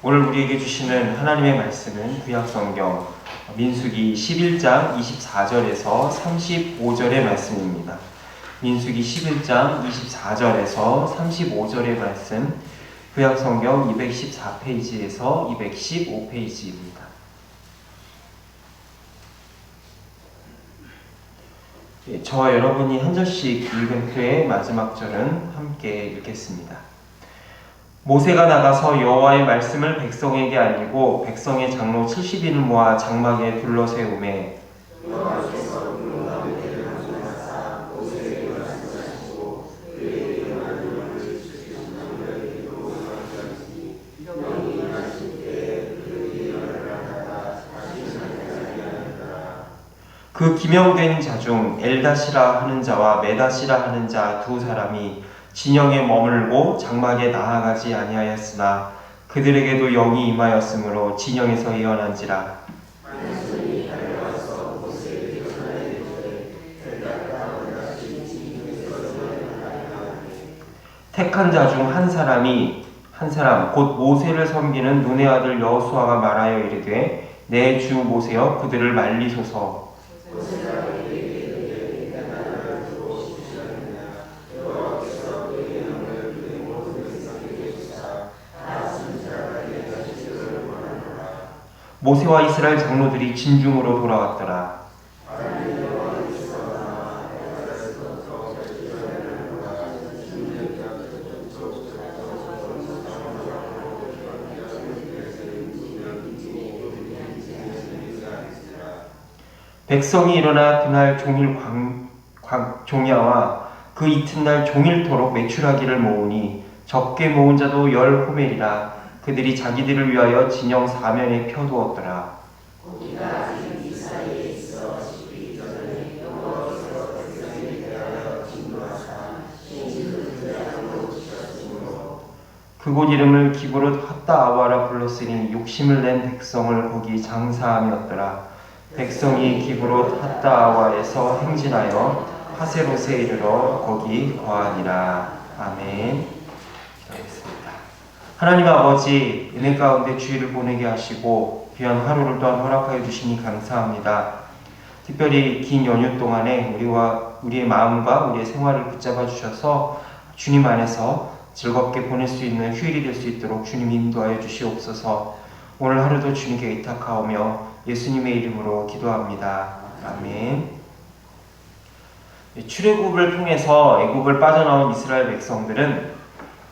오늘 우리에게 주시는 하나님의 말씀은 구약성경 민수기 11장 24절에서 35절의 말씀입니다. 민수기 11장 24절에서 35절의 말씀, 구약성경 214페이지에서 215페이지입니다. 저와 여러분이 한 절씩 읽은 후에 마지막 절은 함께 읽겠습니다. 모세가 나가서 여호와의 말씀을 백성에게 알리고 백성의 장로 70인을 모아 장막에 둘러세우매 그 기명된 자 중 엘다시라 하는 자와 메다시라 하는 자 두 사람이 진영에 머물고 장막에 나아가지 아니하였으나 그들에게도 영이 임하였으므로 진영에서 예언한지라. 택한 자 중 한 사람 곧 모세를 섬기는 눈의 아들 여호수아가 말하여 이르되 내 주 모세여 그들을 말리소서. 모세와 이스라엘 장로들이 진중으로 돌아왔더라. 백성이 일어나 그날 종일 종야와 그 이튿날 종일토록 메추라기를 모으니 적게 모은 자도 10호멜이라. 그들이 자기들을 위하여 진영 사면에 펴두었더라. 그곳 이름을 기브롯 핫다아와라 불렀으니 욕심을 낸 백성을 거기 장사함이었더라. 백성이 기브롯 핫다아와에서 행진하여 하세롯에 이르러 거기 거하니라. 아멘. 하나님 아버지, 은혜 가운데 주일을 보내게 하시고 귀한 하루를 또한 허락하여 주시니 감사합니다. 특별히 긴 연휴 동안에 우리의 마음과 우리의 생활을 붙잡아 주셔서 주님 안에서 즐겁게 보낼 수 있는 휴일이 될 수 있도록 주님 인도하여 주시옵소서. 오늘 하루도 주님께 의탁하오며 예수님의 이름으로 기도합니다. 아멘. 출애굽을 통해서 애굽을 빠져나온 이스라엘 백성들은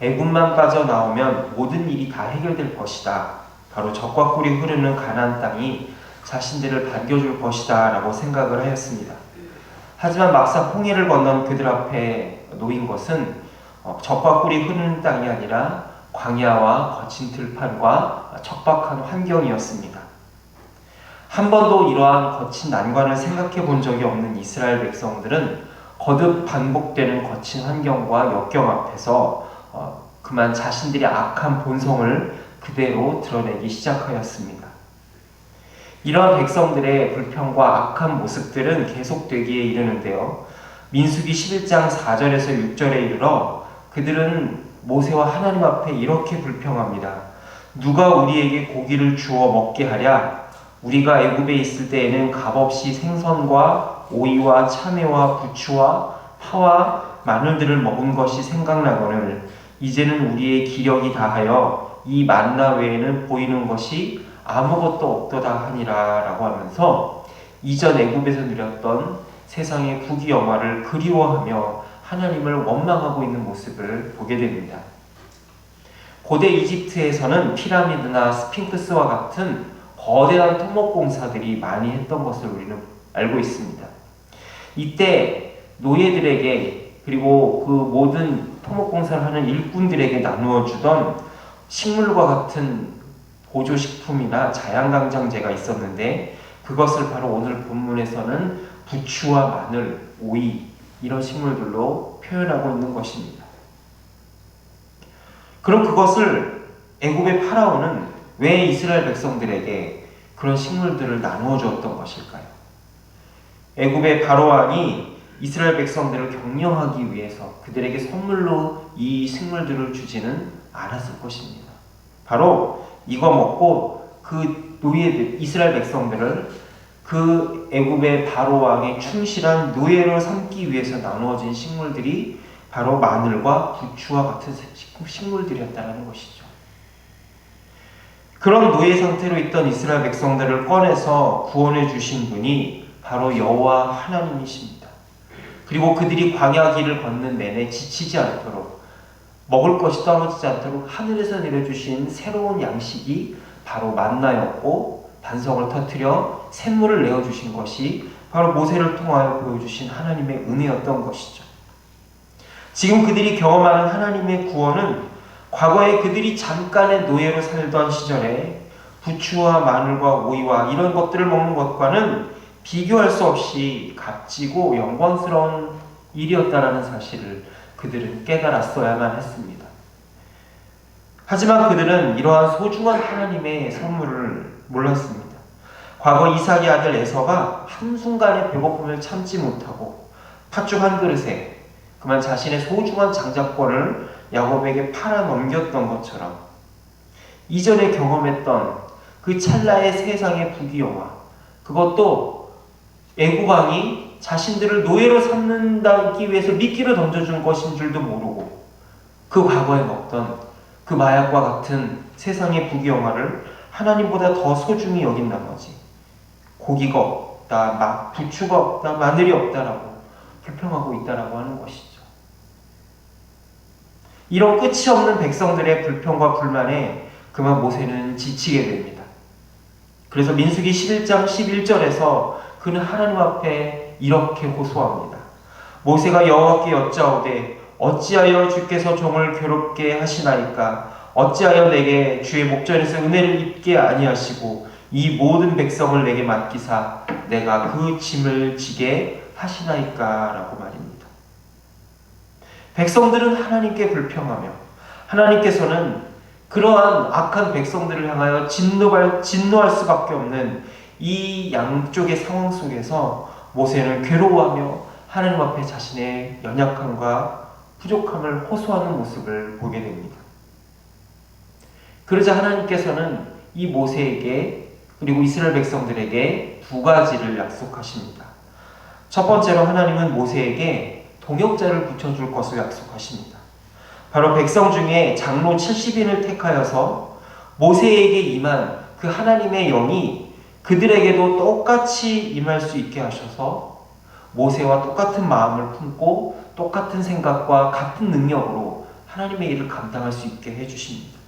애굽만 빠져나오면 모든 일이 다 해결될 것이다. 바로 젖과 꿀이 흐르는 가나안 땅이 자신들을 반겨줄 것이다 라고 생각을 하였습니다. 하지만 막상 홍해를 건넌 그들 앞에 놓인 것은 젖과 꿀이 흐르는 땅이 아니라 광야와 거친 들판과 척박한 환경이었습니다. 한 번도 이러한 거친 난관을 생각해 본 적이 없는 이스라엘 백성들은 거듭 반복되는 거친 환경과 역경 앞에서 그만 자신들의 악한 본성을 그대로 드러내기 시작하였습니다. 이러한 백성들의 불평과 악한 모습들은 계속되기에 이르는데요. 민수기 11장 4절에서 6절에 이르러 그들은 모세와 하나님 앞에 이렇게 불평합니다. 누가 우리에게 고기를 주어 먹게 하랴? 우리가 애굽에 있을 때에는 값없이 생선과 오이와 참외와 부추와 파와 마늘들을 먹은 것이 생각나거늘 이제는 우리의 기력이 다하여 이 만나 외에는 보이는 것이 아무것도 없도다 하니라 라고 하면서 이전 애굽에서 누렸던 세상의 부귀영화를 그리워하며 하나님을 원망하고 있는 모습을 보게 됩니다. 고대 이집트에서는 피라미드나 스핑크스와 같은 거대한 토목공사들이 많이 했던 것을 우리는 알고 있습니다. 이때 노예들에게 그리고 그 모든 토목공사를 하는 일꾼들에게 나누어 주던 식물과 같은 보조식품이나 자양강장제가 있었는데 그것을 바로 오늘 본문에서는 부추와 마늘, 오이 이런 식물들로 표현하고 있는 것입니다. 그럼 그것을 애굽의 파라오는 왜 이스라엘 백성들에게 그런 식물들을 나누어 주었던 것일까요? 애굽의 바로왕이 이스라엘 백성들을 격려하기 위해서 그들에게 선물로 이 식물들을 주지는 않았을 것입니다. 바로 이거 먹고 그 노예들, 이스라엘 백성들을 그 애굽의 바로 왕의 충실한 노예로 삼기 위해서 나누어진 식물들이 바로 마늘과 부추와 같은 식물들이었다는 것이죠. 그런 노예 상태로 있던 이스라엘 백성들을 꺼내서 구원해 주신 분이 바로 여호와 하나님이십니다. 그리고 그들이 광야 길을 걷는 내내 지치지 않도록, 먹을 것이 떨어지지 않도록 하늘에서 내려주신 새로운 양식이 바로 만나였고, 반석을 터뜨려 샘물을 내어주신 것이 바로 모세를 통하여 보여주신 하나님의 은혜였던 것이죠. 지금 그들이 경험하는 하나님의 구원은 과거에 그들이 잠깐의 노예로 살던 시절에 부추와 마늘과 오이와 이런 것들을 먹는 것과는 비교할 수 없이 값지고 영광스러운 일이었다라는 사실을 그들은 깨달았어야만 했습니다. 하지만 그들은 이러한 소중한 하나님의 선물을 몰랐습니다. 과거 이삭의 아들 에서가 한순간의 배고픔을 참지 못하고 팥죽 한 그릇에 그만 자신의 소중한 장자권을 야곱에게 팔아 넘겼던 것처럼 이전에 경험했던 그 찰나의 세상의 부귀영화, 그것도 애굽 왕이 자신들을 노예로 삼는다기 위해서 미끼를 던져준 것인 줄도 모르고 그 과거에 먹던 그 마약과 같은 세상의 부귀영화를 하나님보다 더 소중히 여긴 나머지 고기가 없다, 부추가 없다, 마늘이 없다라고 불평하고 있다라고 하는 것이죠. 이런 끝이 없는 백성들의 불평과 불만에 그만 모세는 지치게 됩니다. 그래서 민수기 11장 11절에서 그는 하나님 앞에 이렇게 호소합니다. 모세가 여호와께 여짜오되 어찌하여 주께서 종을 괴롭게 하시나이까? 어찌하여 내게 주의 목전에서 은혜를 입게 아니하시고 이 모든 백성을 내게 맡기사 내가 그 짐을 지게 하시나이까? 라고 말입니다. 백성들은 하나님께 불평하며 하나님께서는 그러한 악한 백성들을 향하여 진노할 수밖에 없는 이 양쪽의 상황 속에서 모세는 괴로워하며 하나님 앞에 자신의 연약함과 부족함을 호소하는 모습을 보게 됩니다. 그러자 하나님께서는 이 모세에게 그리고 이스라엘 백성들에게 두 가지를 약속하십니다. 첫 번째로 하나님은 모세에게 동역자를 붙여줄 것을 약속하십니다. 바로 백성 중에 장로 70인을 택하여서 모세에게 임한 그 하나님의 영이 그들에게도 똑같이 임할 수 있게 하셔서 모세와 똑같은 마음을 품고 똑같은 생각과 같은 능력으로 하나님의 일을 감당할 수 있게 해주십니다.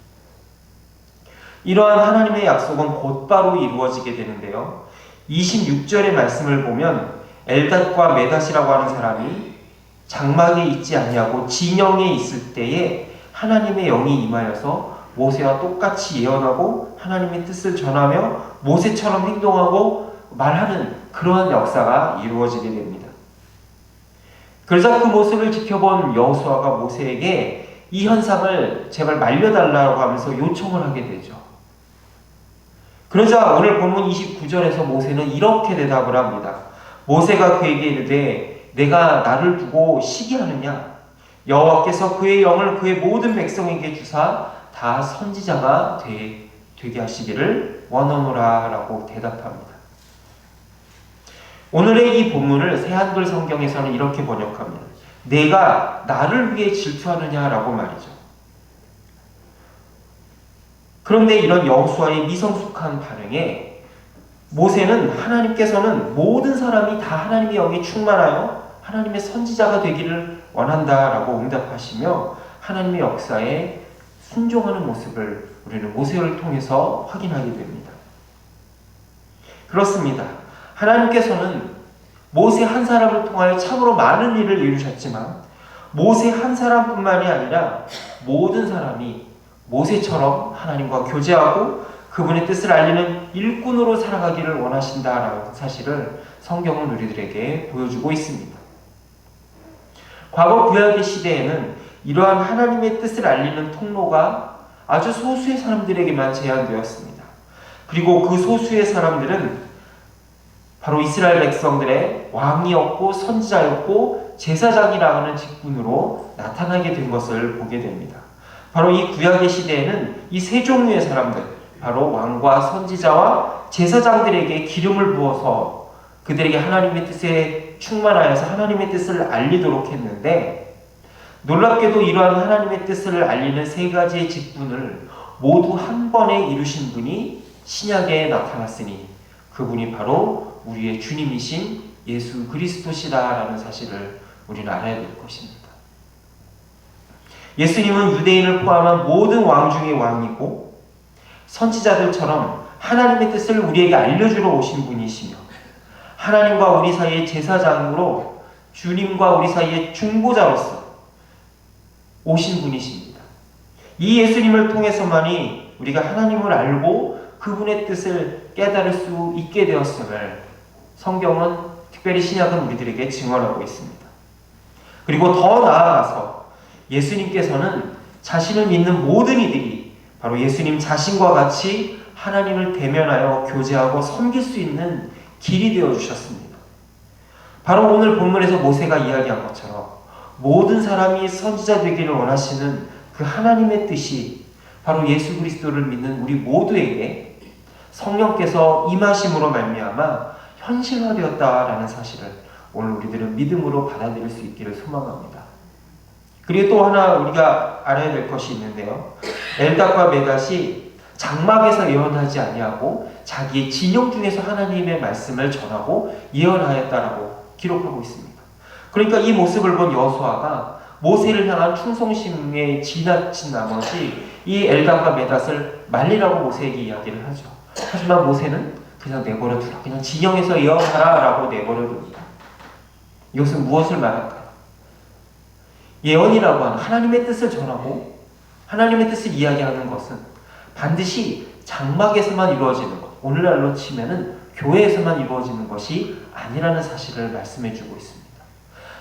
이러한 하나님의 약속은 곧바로 이루어지게 되는데요. 26절의 말씀을 보면 엘닷과 메닷이라고 하는 사람이 장막에 있지 아니하고 진영에 있을 때에 하나님의 영이 임하여서 모세와 똑같이 예언하고 하나님의 뜻을 전하며 모세처럼 행동하고 말하는 그러한 역사가 이루어지게 됩니다. 그러자 그 모습을 지켜본 여호수아가 모세에게 이 현상을 제발 말려달라고 하면서 요청을 하게 되죠. 그러자 오늘 본문 29절에서 모세는 이렇게 대답을 합니다. 모세가 그에게 이르되 내가 나를 두고 시기하느냐? 여호와께서 그의 영을 그의 모든 백성에게 주사 다 선지자가 되게 하시기를 원하노라 라고 대답합니다. 오늘의 이 본문을 새한글 성경에서는 이렇게 번역합니다. 내가 나를 위해 질투하느냐라고 말이죠. 그런데 이런 여호수아의 미성숙한 반응에 모세는 하나님께서는 모든 사람이 다 하나님의 영에 충만하여 하나님의 선지자가 되기를 원한다라고 응답하시며 하나님의 역사에 순종하는 모습을 우리는 모세를 통해서 확인하게 됩니다. 그렇습니다. 하나님께서는 모세 한 사람을 통하여 참으로 많은 일을 이루셨지만 모세 한 사람뿐만이 아니라 모든 사람이 모세처럼 하나님과 교제하고 그분의 뜻을 알리는 일꾼으로 살아가기를 원하신다라는 사실을 성경은 우리들에게 보여주고 있습니다. 과거 구약의 시대에는 이러한 하나님의 뜻을 알리는 통로가 아주 소수의 사람들에게만 제한되었습니다. 그리고 그 소수의 사람들은 바로 이스라엘 백성들의 왕이었고 선지자였고 제사장이라는 직분으로 나타나게 된 것을 보게 됩니다. 바로 이 구약의 시대에는 이 세 종류의 사람들, 바로 왕과 선지자와 제사장들에게 기름을 부어서 그들에게 하나님의 뜻에 충만하여서 하나님의 뜻을 알리도록 했는데, 놀랍게도 이러한 하나님의 뜻을 알리는 세 가지의 직분을 모두 한 번에 이루신 분이 신약에 나타났으니 그분이 바로 우리의 주님이신 예수 그리스도시다라는 사실을 우리는 알아야 될 것입니다. 예수님은 유대인을 포함한 모든 왕 중의 왕이고 선지자들처럼 하나님의 뜻을 우리에게 알려주러 오신 분이시며 하나님과 우리 사이의 제사장으로 주님과 우리 사이의 중보자로서 오신 분이십니다. 이 예수님을 통해서만이 우리가 하나님을 알고 그분의 뜻을 깨달을 수 있게 되었음을 성경은, 특별히 신약은 우리들에게 증언하고 있습니다. 그리고 더 나아가서 예수님께서는 자신을 믿는 모든 이들이 바로 예수님 자신과 같이 하나님을 대면하여 교제하고 섬길 수 있는 길이 되어주셨습니다. 바로 오늘 본문에서 모세가 이야기한 것처럼 모든 사람이 선지자 되기를 원하시는 그 하나님의 뜻이 바로 예수 그리스도를 믿는 우리 모두에게 성령께서 임하심으로 말미암아 현실화되었다라는 사실을 오늘 우리들은 믿음으로 받아들일 수 있기를 소망합니다. 그리고 또 하나 우리가 알아야 될 것이 있는데요. 엘닷과 메닷이 장막에서 예언하지 아니하고 자기의 진영 중에서 하나님의 말씀을 전하고 예언하였다라고 기록하고 있습니다. 그러니까 이 모습을 본 여호수아가 모세를 향한 충성심에 지나친 나머지 이 엘닷과 메닷을 말리라고 모세에게 이야기를 하죠. 하지만 모세는 그냥 내버려 두라, 그냥 진영에서 예언하라 라고 내버려 둡니다. 이것은 무엇을 말할까요? 예언이라고 하는 하나님의 뜻을 전하고 하나님의 뜻을 이야기하는 것은 반드시 장막에서만 이루어지는 것, 오늘날로 치면은 교회에서만 이루어지는 것이 아니라는 사실을 말씀해 주고 있습니다.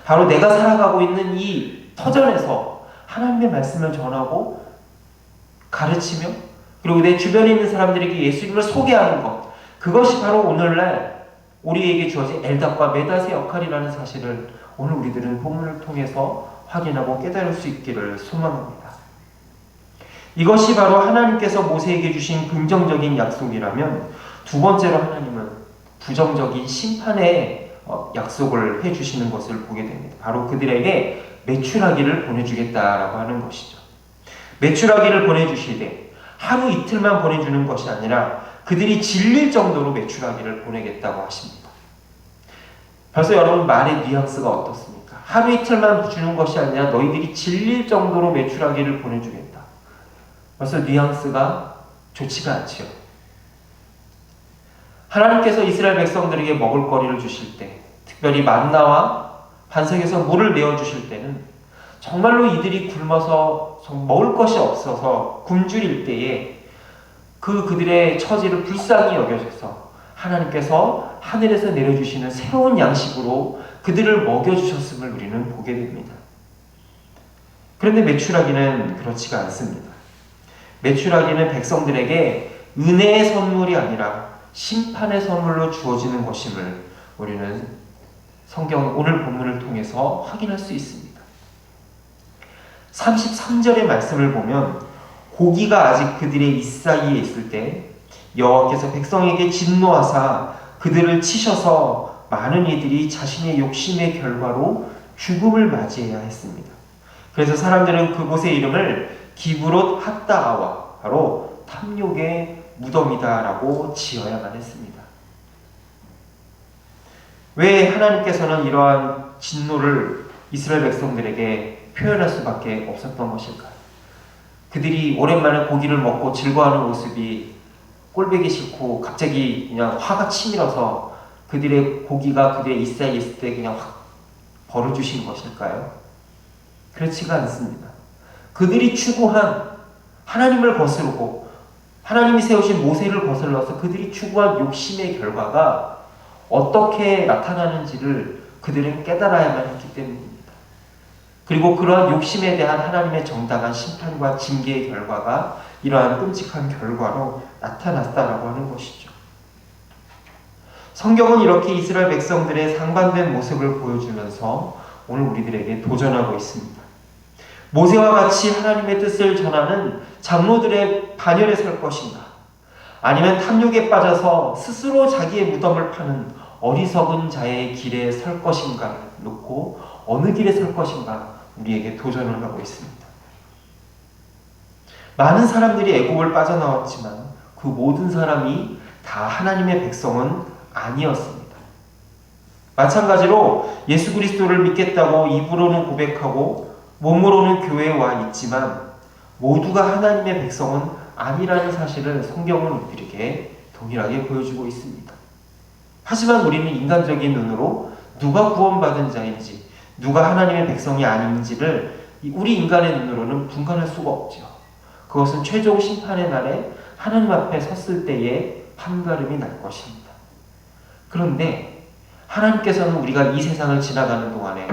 바로 내가 살아가고 있는 이 터전에서 하나님의 말씀을 전하고 가르치며 그리고 내 주변에 있는 사람들에게 예수님을 소개하는 것, 그것이 바로 오늘날 우리에게 주어진 엘닷과 메닷의 역할이라는 사실을 오늘 우리들은 본문을 통해서 확인하고 깨달을 수 있기를 소망합니다. 이것이 바로 하나님께서 모세에게 주신 긍정적인 약속이라면, 두 번째로 하나님은 부정적인 심판의 약속을 해주시는 것을 보게 됩니다. 바로 그들에게 메추라기를 보내주겠다라고 하는 것이죠. 메추라기를 보내주시되 하루 이틀만 보내주는 것이 아니라 그들이 질릴 정도로 메추라기를 보내겠다고 하십니다. 벌써 여러분 말의 뉘앙스가 어떻습니까? 하루 이틀만 주는 것이 아니라 너희들이 질릴 정도로 메추라기를 보내주겠다. 벌써 뉘앙스가 좋지가 않지요. 하나님께서 이스라엘 백성들에게 먹을 거리를 주실 때, 특별히 만나와 반석에서 물을 내어주실 때는 정말로 이들이 굶어서 먹을 것이 없어서 굶주릴 때에 그들의 처지를 불쌍히 여겨줘서 하나님께서 하늘에서 내려주시는 새로운 양식으로 그들을 먹여주셨음을 우리는 보게 됩니다. 그런데 메추라기는 그렇지가 않습니다. 메추라기는 백성들에게 은혜의 선물이 아니라 심판의 선물로 주어지는 것임을 우리는 성경 오늘 본문을 통해서 확인할 수 있습니다. 33절의 말씀을 보면 고기가 아직 그들의 입사이에 있을 때 여호와께서 백성에게 진노하사 그들을 치셔서 많은 이들이 자신의 욕심의 결과로 죽음을 맞이해야 했습니다. 그래서 사람들은 그곳의 이름을 기브롯 핫다아와 바로 탐욕의 무덤이다라고 지어야만 했습니다. 왜 하나님께서는 이러한 진노를 이스라엘 백성들에게 표현할 수밖에 없었던 것일까요? 그들이 오랜만에 고기를 먹고 즐거워하는 모습이 꼴보기 싫고 갑자기 그냥 화가 치밀어서 그들의 고기가 그들의 입사에 있을 때 그냥 확 벌어주신 것일까요? 그렇지가 않습니다. 그들이 추구한 하나님을 거스르고 하나님이 세우신 모세를 거슬러서 그들이 추구한 욕심의 결과가 어떻게 나타나는지를 그들은 깨달아야만 했기 때문입니다. 그리고 그러한 욕심에 대한 하나님의 정당한 심판과 징계의 결과가 이러한 끔찍한 결과로 나타났다라고 하는 것이죠. 성경은 이렇게 이스라엘 백성들의 상반된 모습을 보여주면서 오늘 우리들에게 도전하고 있습니다. 모세와 같이 하나님의 뜻을 전하는 장로들의 반열에 설 것인가? 아니면 탐욕에 빠져서 스스로 자기의 무덤을 파는 어리석은 자의 길에 설 것인가를 놓고 어느 길에 설 것인가 우리에게 도전을 하고 있습니다. 많은 사람들이 애굽을 빠져나왔지만 그 모든 사람이 다 하나님의 백성은 아니었습니다. 마찬가지로 예수 그리스도를 믿겠다고 입으로는 고백하고 몸으로는 교회에 와 있지만 모두가 하나님의 백성은 아니라는 사실을 성경은 우리에게 동일하게 보여주고 있습니다. 하지만 우리는 인간적인 눈으로 누가 구원받은 자인지 누가 하나님의 백성이 아닌지를 우리 인간의 눈으로는 분간할 수가 없죠. 그것은 최종 심판의 날에 하나님 앞에 섰을 때의 판가름이 날 것입니다. 그런데 하나님께서는 우리가 이 세상을 지나가는 동안에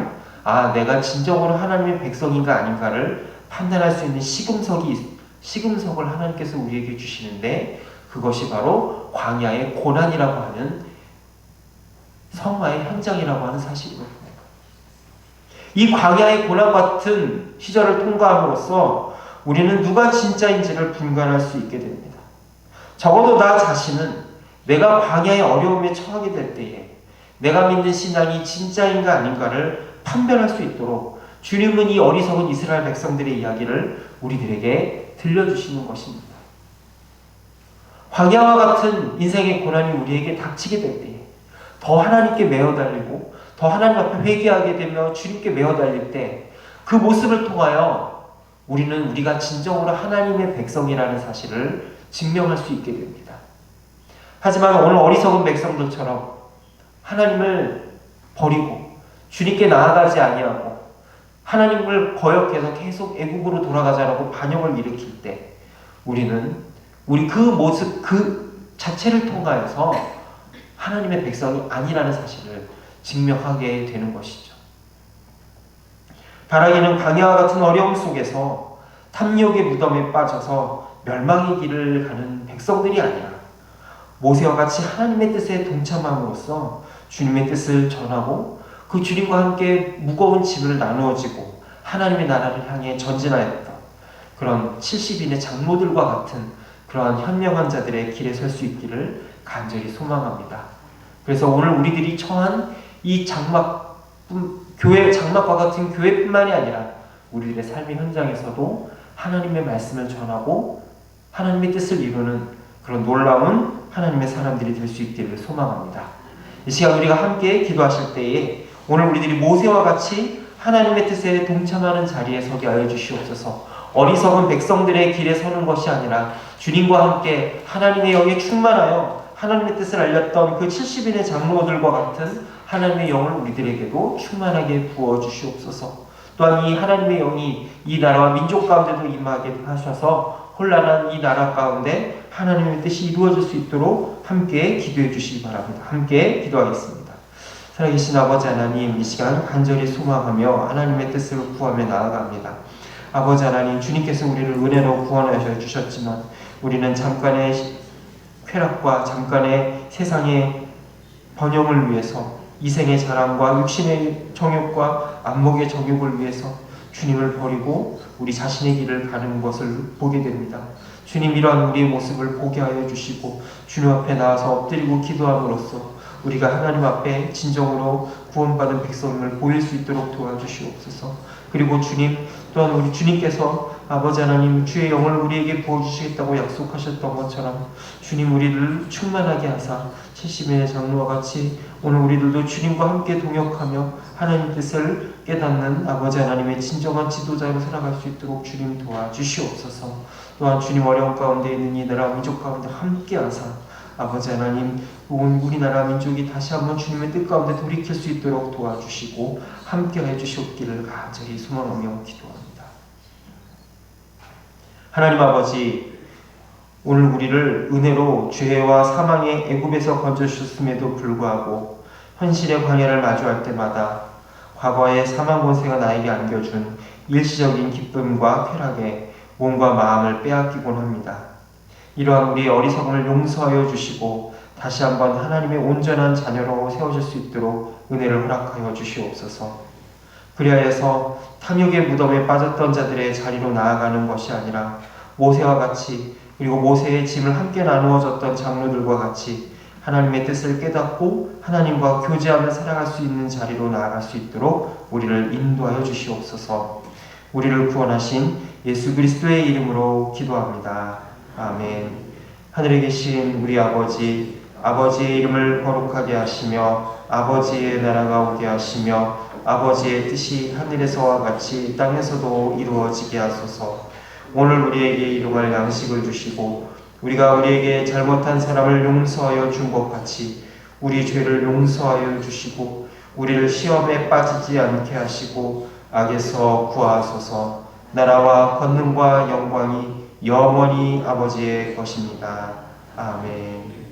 내가 진정으로 하나님의 백성인가 아닌가를 판단할 수 있는 시금석을 하나님께서 우리에게 주시는데 그것이 바로 광야의 고난이라고 하는 성화의 현장이라고 하는 사실이거든요. 이 광야의 고난 같은 시절을 통과함으로써 우리는 누가 진짜인지를 분간할 수 있게 됩니다. 적어도 나 자신은 내가 광야의 어려움에 처하게 될 때에 내가 믿는 신앙이 진짜인가 아닌가를 판별할 수 있도록 주님은 이 어리석은 이스라엘 백성들의 이야기를 우리들에게 들려주시는 것입니다. 광야와 같은 인생의 고난이 우리에게 닥치게 될 때에 더 하나님께 매어 달리고 더 하나님 앞에 회개하게 되며 주님께 매어 달릴 때 그 모습을 통하여 우리는 우리가 진정으로 하나님의 백성이라는 사실을 증명할 수 있게 됩니다. 하지만 오늘 어리석은 백성들처럼 하나님을 버리고 주님께 나아가지 아니하고 하나님을 거역해서 계속 애국으로 돌아가자라고 반역을 일으킬 때 우리는 우리 그 모습 그 자체를 통하여서 하나님의 백성이 아니라는 사실을 증명하게 되는 것이죠. 바라기는 광야와 같은 어려움 속에서 탐욕의 무덤에 빠져서 멸망의 길을 가는 백성들이 아니라 모세와 같이 하나님의 뜻에 동참함으로써 주님의 뜻을 전하고 그 주님과 함께 무거운 짐을 나누어지고 하나님의 나라를 향해 전진하였던 그런 70인의 장로들과 같은 그러한 현명한 자들의 길에 설 수 있기를 간절히 소망합니다. 그래서 오늘 우리들이 처한 이 교회 장막과 같은 교회뿐만이 아니라 우리들의 삶의 현장에서도 하나님의 말씀을 전하고 하나님의 뜻을 이루는 그런 놀라운 하나님의 사람들이 될 수 있기를 소망합니다. 이 시간 우리가 함께 기도하실 때에 오늘 우리들이 모세와 같이 하나님의 뜻에 동참하는 자리에 서게 하여 주시옵소서. 어리석은 백성들의 길에 서는 것이 아니라 주님과 함께 하나님의 영에 충만하여 하나님의 뜻을 알렸던 그 70인의 장로들과 같은 하나님의 영을 우리들에게도 충만하게 부어주시옵소서. 또한 이 하나님의 영이 이 나라와 민족 가운데도 임하게 하셔서 혼란한 이 나라 가운데 하나님의 뜻이 이루어질 수 있도록 함께 기도해 주시기 바랍니다. 함께 기도하겠습니다. 살아계신 아버지 하나님, 이 시간 간절히 소망하며 하나님의 뜻을 구하며 나아갑니다. 아버지 하나님, 주님께서 우리를 은혜로 구원하셔 주셨지만 우리는 잠깐의 쾌락과 잠깐의 세상의 번영을 위해서 이생의 자랑과 육신의 정욕과 안목의 정욕을 위해서 주님을 버리고 우리 자신의 길을 가는 것을 보게 됩니다. 주님, 이러한 우리의 모습을 보게 하여 주시고 주님 앞에 나와서 엎드리고 기도함으로써 우리가 하나님 앞에 진정으로 구원받은 백성을 보일 수 있도록 도와주시옵소서. 그리고 주님, 또한 우리 주님께서 아버지 하나님 주의 영을 우리에게 부어주시겠다고 약속하셨던 것처럼 주님 우리를 충만하게 하사 70인의 장로와 같이 오늘 우리들도 주님과 함께 동역하며 하나님 뜻을 깨닫는 아버지 하나님의 진정한 지도자로 살아갈 수 있도록 주님 도와주시옵소서. 또한 주님 어려운 가운데 있는 이 나라 민족 가운데 함께 하사 아버지 하나님 온 우리나라 민족이 다시 한번 주님의 뜻 가운데 돌이킬 수 있도록 도와주시고 함께 해주시옵기를 간절히 소망하며 기도합니다. 하나님 아버지, 오늘 우리를 은혜로 죄와 사망의 애굽에서 건져주셨음에도 불구하고 현실의 광야를 마주할 때마다 과거의 사망 권세가 나에게 안겨준 일시적인 기쁨과 쾌락에 몸과 마음을 빼앗기곤 합니다. 이러한 우리의 어리석음을 용서하여 주시고 다시 한번 하나님의 온전한 자녀로 세워질 수 있도록 은혜를 허락하여 주시옵소서. 그리하여서 탐욕의 무덤에 빠졌던 자들의 자리로 나아가는 것이 아니라 모세와 같이, 그리고 모세의 짐을 함께 나누어 줬던 장로들과 같이 하나님의 뜻을 깨닫고 하나님과 교제하며 살아갈 수 있는 자리로 나아갈 수 있도록 우리를 인도하여 주시옵소서. 우리를 구원하신 예수 그리스도의 이름으로 기도합니다. 아멘. 하늘에 계신 우리 아버지, 아버지의 이름을 거룩하게 하시며 아버지의 나라가 오게 하시며 아버지의 뜻이 하늘에서와 같이 땅에서도 이루어지게 하소서. 오늘 우리에게 일용할 양식을 주시고 우리가 우리에게 잘못한 사람을 용서하여 준 것 같이 우리 죄를 용서하여 주시고 우리를 시험에 빠지지 않게 하시고 악에서 구하소서. 나라와 권능과 영광이 영원히 아버지의 것입니다. 아멘.